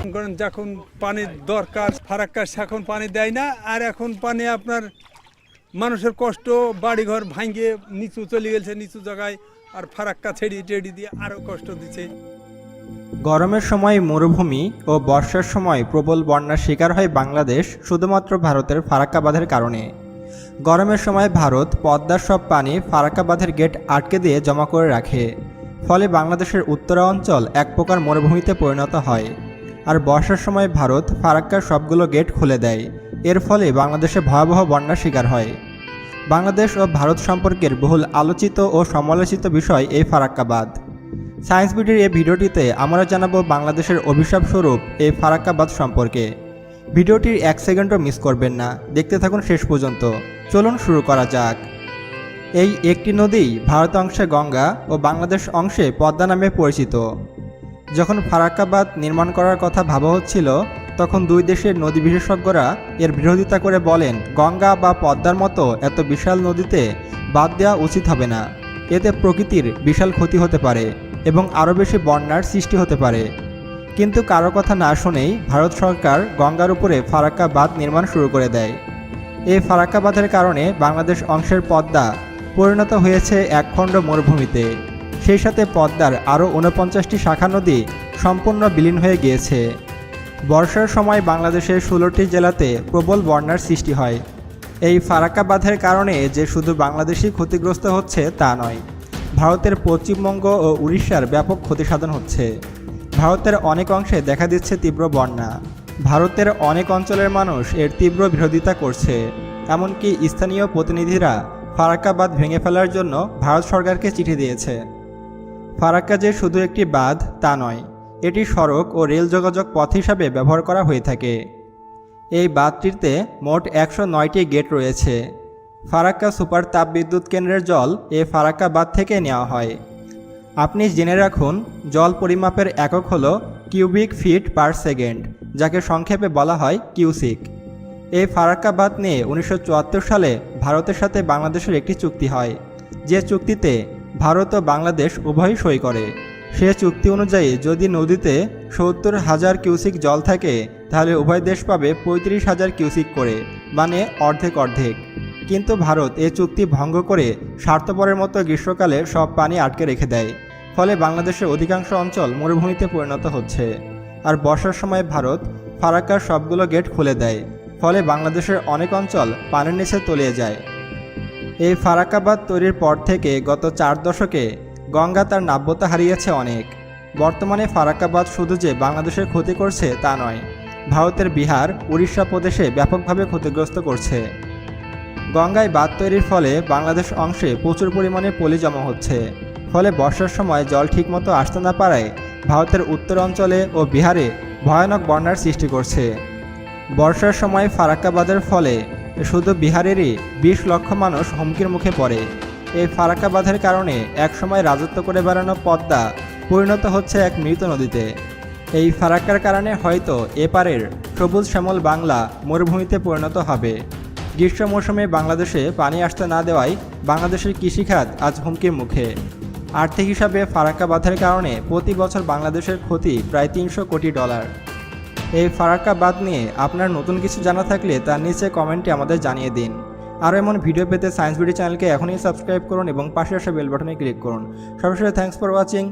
মনে করেন যখন পানির দরকার ফারাক্কা এখন পানি দেয় না, আর এখন পানি আপনার মানুষের কষ্ট, বাড়িঘর ভাঙে নিচু চলে গেছে নিচু জায়গায়, আর ফারাক্কা ছেড়ি টেড়ি দিয়ে আরও কষ্ট দিচ্ছে। গরমের সময় মরুভূমি ও বর্ষার সময় প্রবল বন্যার শিকার হয় বাংলাদেশ শুধুমাত্র ভারতের ফারাক্কা বাঁধের কারণে। গরমের সময় ভারত পদ্মার সব পানি ফারাক্কা বাঁধের গেট আটকে দিয়ে জমা করে রাখে, ফলে বাংলাদেশের উত্তরাঞ্চল এক প্রকার মরুভূমিতে পরিণত হয়। আর বর্ষার সময় ভারত ফারাক্কার সবগুলো গেট খুলে দেয়, এর ফলে বাংলাদেশে ভয়াবহ বন্যার শিকার হয়। বাংলাদেশ ও ভারত সম্পর্কের বহুল আলোচিত ও সমালোচিত বিষয় এই ফারাক্কা বাঁধ। সায়েন্স বিডির এই ভিডিওটিতে আমরা জানাবো বাংলাদেশের অভিশাপ স্বরূপ এই ফারাক্কা বাঁধ সম্পর্কে। ভিডিওটির 1 সেকেন্ডও মিস করবেন না, দেখতে থাকুন শেষ পর্যন্ত। চলুন শুরু করা যাক। এই একটি নদী ভারত অংশে গঙ্গা ও বাংলাদেশ অংশে পদ্মা নামে পরিচিত। যখন ফারাক্কা বাঁধ নির্মাণ করার কথা ভাবা হচ্ছিল, তখন দুই দেশের নদী বিশেষজ্ঞরা এর বিরোধিতা করে বলেন, গঙ্গা বা পদ্মার মতো এত বিশাল নদীতে বাঁধ দেওয়া উচিত হবে না, এতে প্রকৃতির বিশাল ক্ষতি হতে পারে এবং আরও বেশি বন্যার সৃষ্টি হতে পারে। কিন্তু কারো কথা না শুনেই ভারত সরকার গঙ্গার উপরে ফারাক্কা বাঁধ নির্মাণ শুরু করে দেয়। এই ফারাক্কা বাঁধের কারণে বাংলাদেশ অংশের পদ্মা পরিণত হয়েছে একখণ্ড মরুভূমিতে। সেই সাথে পদ্মার আরও 49টি শাখা নদী সম্পূর্ণ বিলীন হয়ে গিয়েছে। বর্ষার সময় বাংলাদেশের 16টি জেলাতে প্রবল বন্যার সৃষ্টি হয়। এই ফারাক্কা বাঁধের কারণে যে শুধু বাংলাদেশই ক্ষতিগ্রস্ত হচ্ছে তা নয়, ভারতের পশ্চিমবঙ্গ ও উড়িষ্যার ব্যাপক ক্ষতিসাধন হচ্ছে। ভারতের অনেক অংশে দেখা দিচ্ছে তীব্র বন্যা। ভারতের অনেক অঞ্চলের মানুষ এর তীব্র বিরোধিতা করছে। এমনকি স্থানীয় প্রতিনিধিরা ফারাক্কা বাঁধ ভেঙে ফেলার জন্য ভারত সরকারকে চিঠি দিয়েছে। ফারাক্কা যে শুধু একটি বাঁধ তা নয়, এটি সড়ক ও রেল যোগাযোগ পথ হিসাবে ব্যবহার করা হয়ে থাকে। এই বাঁধটিতে মোট 109টি গেট রয়েছে। ফারাক্কা সুপার তাপবিদ্যুৎ কেন্দ্রের জল এই ফারাক্কা বাঁধ থেকে নেওয়া হয়। আপনি জেনে রাখুন, জল পরিমাপের একক হল কিউবিক ফিট পার সেকেন্ড, যাকে সংক্ষেপে বলা হয় কিউসিক। এই ফারাক্কা বাঁধ নিয়ে 1974 সালে ভারতের সাথে বাংলাদেশের একটি চুক্তি হয়, যে চুক্তিতে ভারত ও বাংলাদেশ উভয়ই সই করে। সে চুক্তি অনুযায়ী যদি নদীতে 70,000 কিউসিক জল থাকে, তাহলে উভয় দেশ পাবে 35,000 কিউসিক করে, মানে অর্ধেক অর্ধেক। কিন্তু ভারত এই চুক্তি ভঙ্গ করে স্বার্থপরের মতো গ্রীষ্মকালে সব পানি আটকে রেখে দেয়, ফলে বাংলাদেশের অধিকাংশ অঞ্চল মরুভূমিতে পরিণত হচ্ছে। আর বর্ষার সময় ভারত ফারাক্কার সবগুলো গেট খুলে দেয়, ফলে বাংলাদেশের অনেক অঞ্চল পানির নিচে তলিয়ে যায়। এই ফারাক্কা বাঁধ তৈরির পর থেকে গত 4 দশকে গঙ্গা তার নাব্যতা হারিয়েছে অনেক। বর্তমানে ফারাক্কা বাঁধ শুধু যে বাংলাদেশের ক্ষতি করছে তা নয়, ভারতের বিহার, উড়িষ্যা প্রদেশে ব্যাপকভাবে ক্ষতিগ্রস্ত করছে। গঙ্গায় বাঁধ তৈরির ফলে বাংলাদেশ অংশে প্রচুর পরিমাণে পলি জমা হচ্ছে, ফলে বর্ষার সময় জল ঠিকমতো আসতে না পারায় ভারতের উত্তর অঞ্চলে ও বিহারে ভয়ানক বন্যার সৃষ্টি করছে। বর্ষার সময় ফারাক্কা বাঁধের ফলে শুধু বিহারেরই 20 লক্ষ মানুষ হুমকির মুখে পড়ে। এই ফারাক্কা বাঁধের কারণে একসময় রাজত্ব করে বেড়ানো পদ্মা পরিণত হচ্ছে এক মৃত নদীতে। এই ফারাক্কার কারণে হয়তো এপারের সবুজ শ্যামল বাংলা মরুভূমিতে পরিণত হবে। গ্রীষ্ম মৌসুমে বাংলাদেশে পানি আসতে না দেওয়ায় বাংলাদেশের কৃষিখাত আজ হুমকির মুখে। আর্থিক হিসাবে ফারাক্কা বাঁধের কারণে প্রতি বছর বাংলাদেশের ক্ষতি প্রায় $300 কোটি। এই ফারাক্কা বাঁধ নিয়ে আপনার নতুন কিছু জানা থাকলে তার নিচে কমেন্টে আমাদের জানিয়ে দিন। আরও এমন ভিডিও পেতে সায়েন্স বিডি চ্যানেলকে এখনই সাবস্ক্রাইব করুন এবং পাশে আসা বেল বাটনে ক্লিক করুন। সর্বশেষে থ্যাঙ্কস ফর ওয়াচিং।